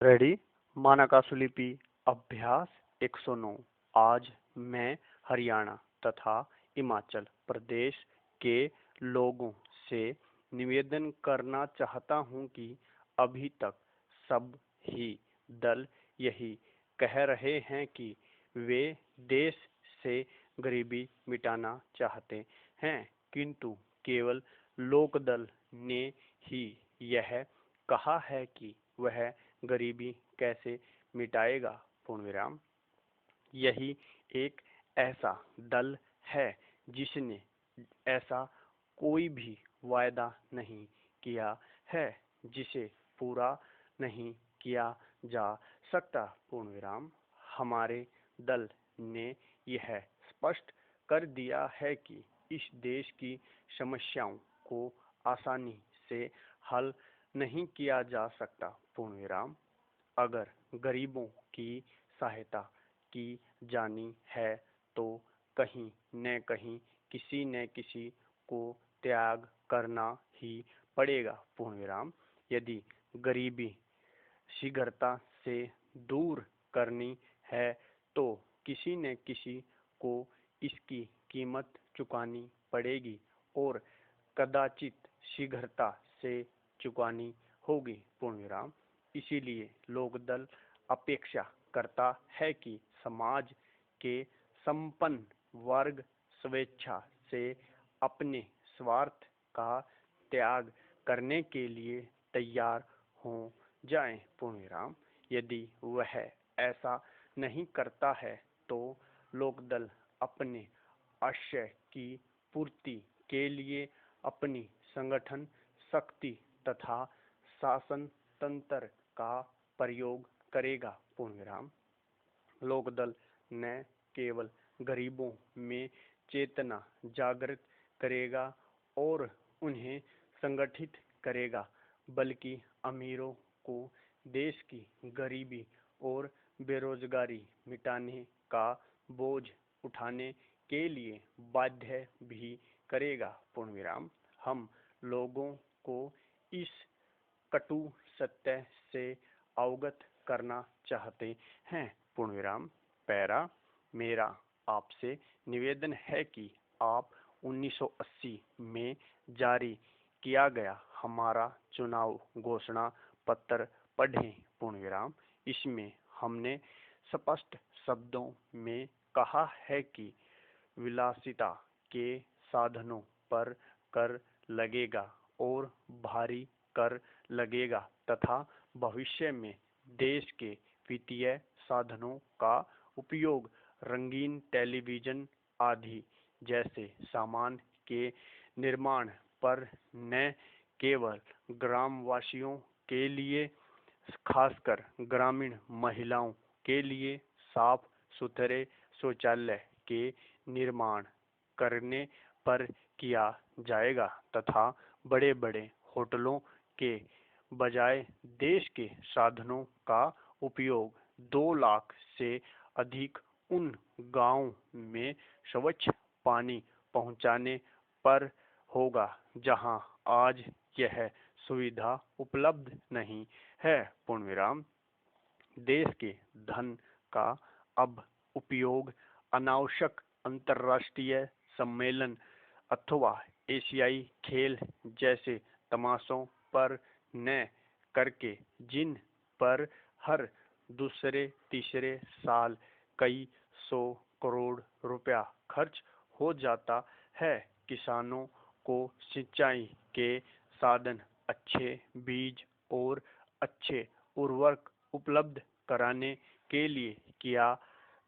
Ready. मानकासुलिपि अभ्यास 109। आज मैं हरियाणा तथा हिमाचल प्रदेश के लोगों से निवेदन करना चाहता हूं कि अभी तक सब ही दल यही कह रहे हैं कि वे देश से गरीबी मिटाना चाहते हैं, किंतु केवल लोकदल ने ही यह कहा है कि वह गरीबी कैसे मिटाएगा। पूर्ण विराम। यही एक ऐसा दल है जिसने ऐसा कोई भी वायदा नहीं किया है जिसे पूरा नहीं किया जा सकता। पूर्ण विराम। हमारे दल ने यह स्पष्ट कर दिया है कि इस देश की समस्याओं को आसानी से हल नहीं किया जा सकता। पूर्ण विराम। अगर गरीबों की सहायता की जानी है तो कहीं न कहीं किसी न किसी को त्याग करना ही पड़ेगा। पूर्ण विराम। यदि गरीबी शीघ्रता से दूर करनी है तो किसी न किसी को इसकी कीमत चुकानी पड़ेगी और कदाचित शीघ्रता से चुकानी होगी। पूर्ण विराम। इसीलिए लोकदल अपेक्षा करता है कि समाज के संपन्न वर्ग स्वेच्छा से अपने स्वार्थ का त्याग करने के लिए तैयार हो जाएं। पूर्ण विराम। यदि वह ऐसा नहीं करता है तो लोकदल अपने आशय की पूर्ति के लिए अपनी संगठन शक्ति तथा शासन तंत्र का प्रयोग करेगा। पूर्ण विराम। लोकदल न केवल गरीबों में चेतना जागृत करेगा और उन्हें संगठित करेगा, बल्कि अमीरों को देश की गरीबी और बेरोजगारी मिटाने का बोझ उठाने के लिए बाध्य भी करेगा। पूर्ण विराम। हम लोगों को इस कटु सत्य से अवगत करना चाहते हैं। पूर्ण विराम। पैरा। मेरा आपसे निवेदन है कि आप 1980 में जारी किया गया हमारा चुनाव घोषणा पत्र पढ़ें। पूर्ण विराम। इसमें हमने स्पष्ट शब्दों में कहा है कि विलासिता के साधनों पर कर लगेगा और भारी कर लगेगा तथा भविष्य में देश के वित्तीय साधनों का उपयोग रंगीन टेलीविजन आदि जैसे सामान के निर्माण पर न केवल ग्रामवासियों के लिए, खासकर ग्रामीण महिलाओं के लिए साफ सुथरे शौचालय के निर्माण करने पर किया जाएगा तथा बड़े बड़े होटलों के बजाय देश के साधनों का उपयोग 2 लाख से अधिक उन गांवों में स्वच्छ पानी पहुंचाने पर होगा जहां आज यह सुविधा उपलब्ध नहीं है। पूर्ण विराम। देश के धन का अब उपयोग अनावश्यक अंतर्राष्ट्रीय सम्मेलन अथवा एशियाई खेल जैसे तमाशों पर न करके, जिन पर हर दूसरे तीसरे साल कई 100 करोड़ रुपया खर्च हो जाता है, किसानों को सिंचाई के साधन, अच्छे बीज और अच्छे उर्वरक उपलब्ध कराने के लिए किया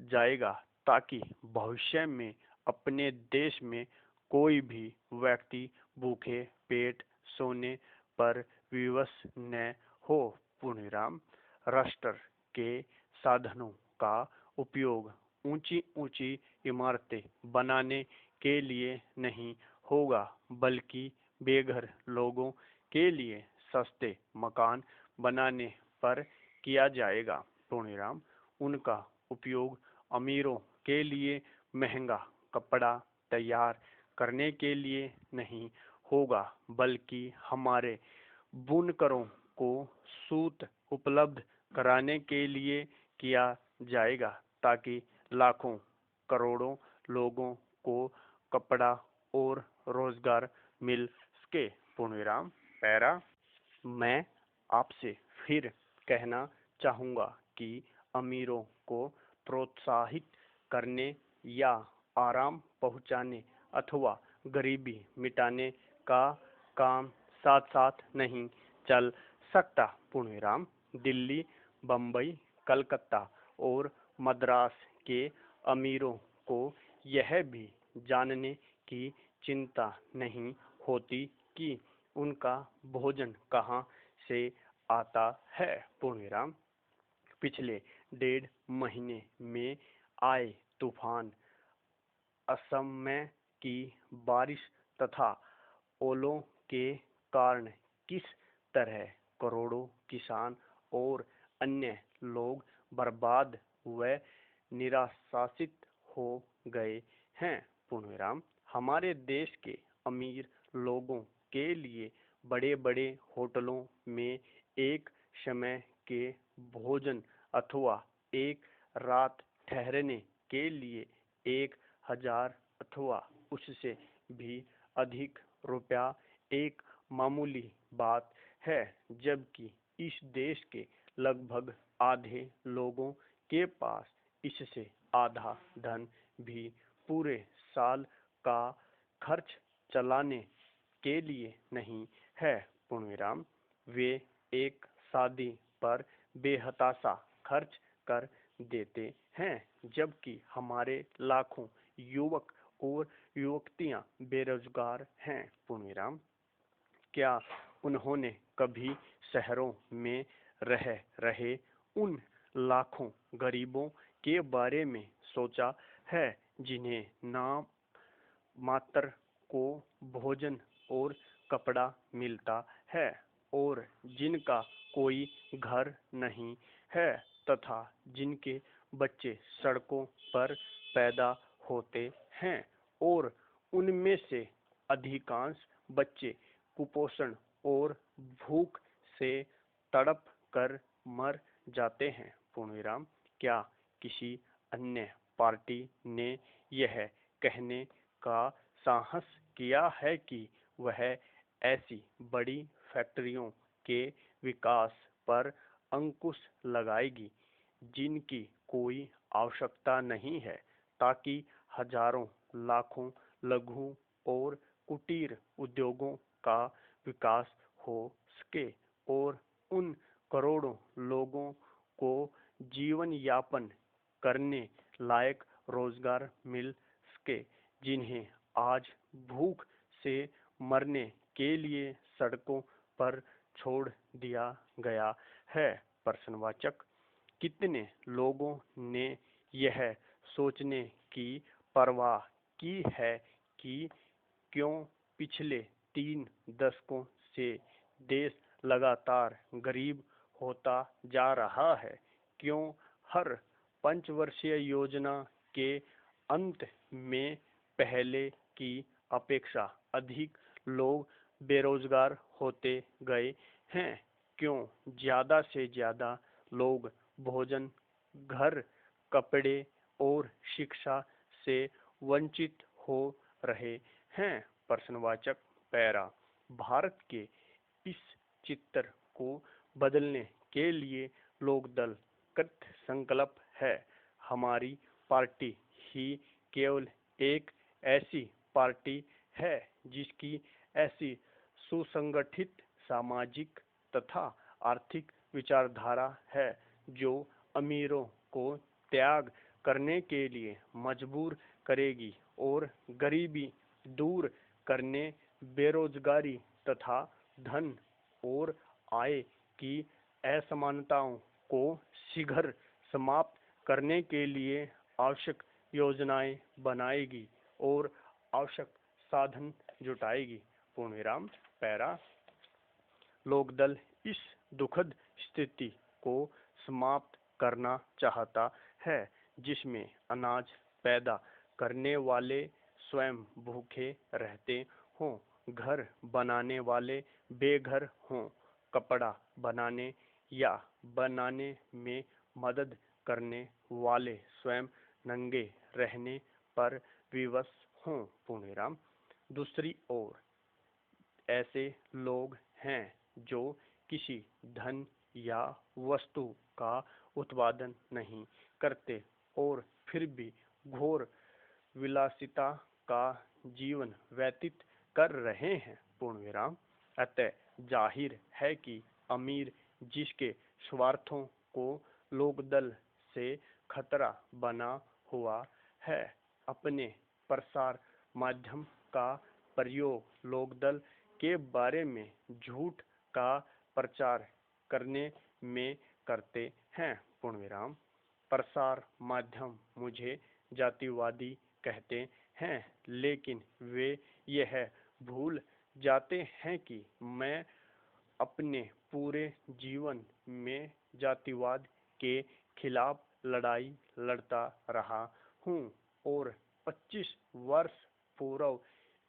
जाएगा, ताकि भविष्य में अपने देश में कोई भी व्यक्ति भूखे पेट सोने पर विवश न हो। पूर्ण विराम। राष्ट्र के साधनों का उपयोग ऊंची ऊंची इमारतें बनाने के लिए नहीं होगा, बल्कि बेघर लोगों के लिए सस्ते मकान बनाने पर किया जाएगा। पूर्ण विराम। उनका उपयोग अमीरों के लिए महंगा कपड़ा तैयार करने के लिए नहीं होगा, बल्कि हमारे बुनकरों को सूत उपलब्ध कराने के लिए किया जाएगा ताकि लाखों करोड़ों लोगों को कपड़ा और रोजगार मिल सके। पूर्ण विराम। पैरा। मैं आपसे फिर कहना चाहूँगा कि अमीरों को प्रोत्साहित करने या आराम पहुँचाने अथवा गरीबी मिटाने का काम साथ साथ नहीं चल सकता। पूर्ण विराम। दिल्ली, बम्बई, कलकत्ता और मद्रास के अमीरों को यह भी जानने की चिंता नहीं होती कि उनका भोजन कहाँ से आता है। पूर्ण विराम। पिछले 1.5 महीने में आए तूफान, असमय की बारिश तथा ओलों के कारण किस तरह करोड़ों किसान और अन्य लोग बर्बाद व निराशासित हो गए हैं। पूर्ण विराम। हमारे देश के अमीर लोगों के लिए बड़े बड़े होटलों में एक समय के भोजन अथवा एक रात ठहरने के लिए 1,000 अथवा उससे भी अधिक रुपया एक मामूली बात है, जबकि इस देश के लगभग आधे लोगों के पास इससे आधा धन भी पूरे साल का खर्च चलाने के लिए नहीं है। पूर्ण विराम। वे एक शादी पर बेहताशा खर्च कर देते हैं, जबकि हमारे लाखों युवक और युवतियां बेरोजगार हैं। पूर्ण विराम। क्या उन्होंने कभी शहरों में रह रहे उन लाखों गरीबों के बारे में सोचा है जिन्हें नाम मात्र को भोजन और कपड़ा मिलता है और जिनका कोई घर नहीं है तथा जिनके बच्चे सड़कों पर पैदा होते हैं और उनमें से अधिकांश बच्चे कुपोषण और भूख से तड़प कर मर जाते हैं। पूर्ण विराम। क्या किसी अन्य पार्टी ने यह कहने का साहस किया है कि वह ऐसी बड़ी फैक्ट्रियों के विकास पर अंकुश लगाएगी जिनकी कोई आवश्यकता नहीं है, ताकि हजारों लाखों लघु और कुटीर उद्योगों का विकास हो सके और उन करोड़ों लोगों को जीवन यापन करने लायक रोजगार मिल सके जिन्हें आज भूख से मरने के लिए सड़कों पर छोड़ दिया गया है। प्रश्नवाचक। कितने लोगों ने यह सोचने की परवाह की है कि क्यों पिछले 3 दशकों से देश लगातार गरीब होता जा रहा है? क्यों हर पंचवर्षीय योजना के अंत में पहले की अपेक्षा अधिक लोग बेरोजगार होते गए हैं? क्यों ज्यादा से ज्यादा लोग भोजन, घर, कपड़े और शिक्षा से वंचित हो रहे हैं? प्रश्नवाचक। पैरा। भारत के इस चित्र को बदलने के लिए लोकदल कृत संकल्प है। हमारी पार्टी ही केवल एक ऐसी पार्टी है जिसकी ऐसी सुसंगठित सामाजिक तथा आर्थिक विचारधारा है जो अमीरों को त्याग करने के लिए मजबूर करेगी और गरीबी दूर करने, बेरोजगारी तथा धन और आय की असमानताओं को शीघ्र समाप्त करने के लिए आवश्यक योजनाएं बनाएगी और आवश्यक साधन जुटाएगी। पूर्ण विराम। पैरा। लोकदल इस दुखद स्थिति को समाप्त करना चाहता है जिसमें अनाज पैदा करने वाले स्वयं भूखे रहते हों, घर बनाने वाले बेघर हों, कपड़ा बनाने या बनाने में मदद करने वाले स्वयं नंगे रहने पर विवश हों। पूर्णविराम। दूसरी ओर ऐसे लोग हैं जो किसी धन या वस्तु का उत्पादन नहीं करते और फिर भी घोर विलासिता का जीवन व्यतीत कर रहे हैं। पूर्णविराम। अतः जाहिर है कि अमीर जिसके स्वार्थों को लोकदल से खतरा बना हुआ है, अपने प्रसार माध्यम का प्रयोग लोकदल के बारे में झूठ का प्रचार करने में करते हैं। पूर्णविराम। प्रसार माध्यम मुझे जातिवादी कहते हैं, लेकिन वे यह भूल जाते हैं कि मैं अपने पूरे जीवन में जातिवाद के खिलाफ लड़ाई लड़ता रहा हूँ और 25 वर्ष पूर्व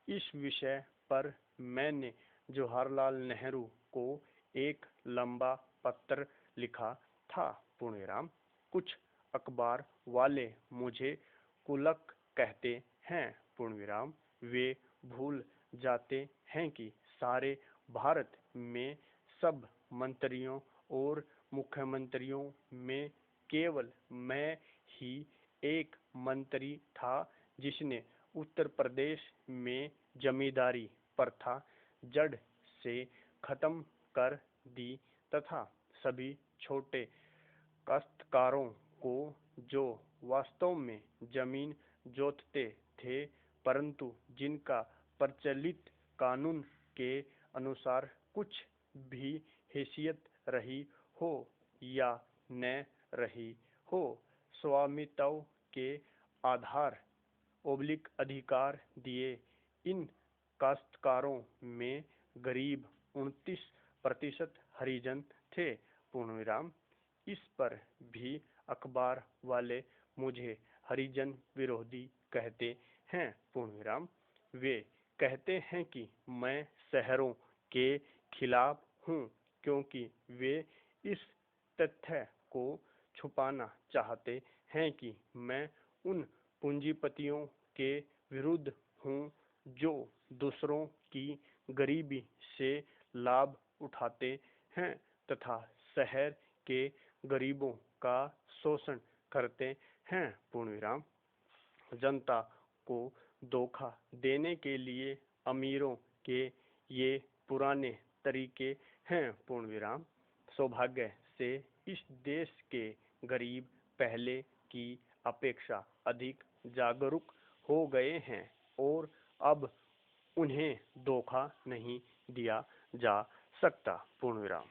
इस विषय पर मैंने जवाहरलाल नेहरू को एक लंबा पत्र लिखा था। पूर्णविराम। कुछ अखबार वाले मुझे कुलक कहते हैं। पूर्णविराम। वे भूल जाते हैं कि सारे भारत में सब मंत्रियों और मुख्यमंत्रियों में केवल मैं ही एक मंत्री था जिसने उत्तर प्रदेश में जमींदारी प्रथा जड़ से खत्म कर दी तथा सभी छोटे काश्तकारों को, जो वास्तव में जमीन जोतते थे परंतु जिनका प्रचलित कानून के अनुसार कुछ भी हैसियत रही हो या न रही हो, स्वामित्व के आधार अधिकार दिए। इन काश्तकारों में गरीब 29% हरिजन थे। पूर्णविराम। इस पर भी अखबार वाले मुझे हरिजन विरोधी कहते हैं। पूर्णविराम। वे कहते हैं कि मैं शहरों के खिलाफ हूँ क्योंकि वे इस तथ्य को छुपाना चाहते हैं कि मैं उन पूंजीपतियों के विरुद्ध हूँ जो दूसरों की गरीबी से लाभ उठाते हैं तथा शहर के गरीबों का शोषण करते हैं। पूर्णविराम। जनता को धोखा देने के लिए अमीरों के ये पुराने तरीके हैं। पूर्णविराम। सौभाग्य से इस देश के गरीब पहले की अपेक्षा अधिक जागरूक हो गए हैं और अब उन्हें धोखा नहीं दिया जा सकता। पूर्णविराम।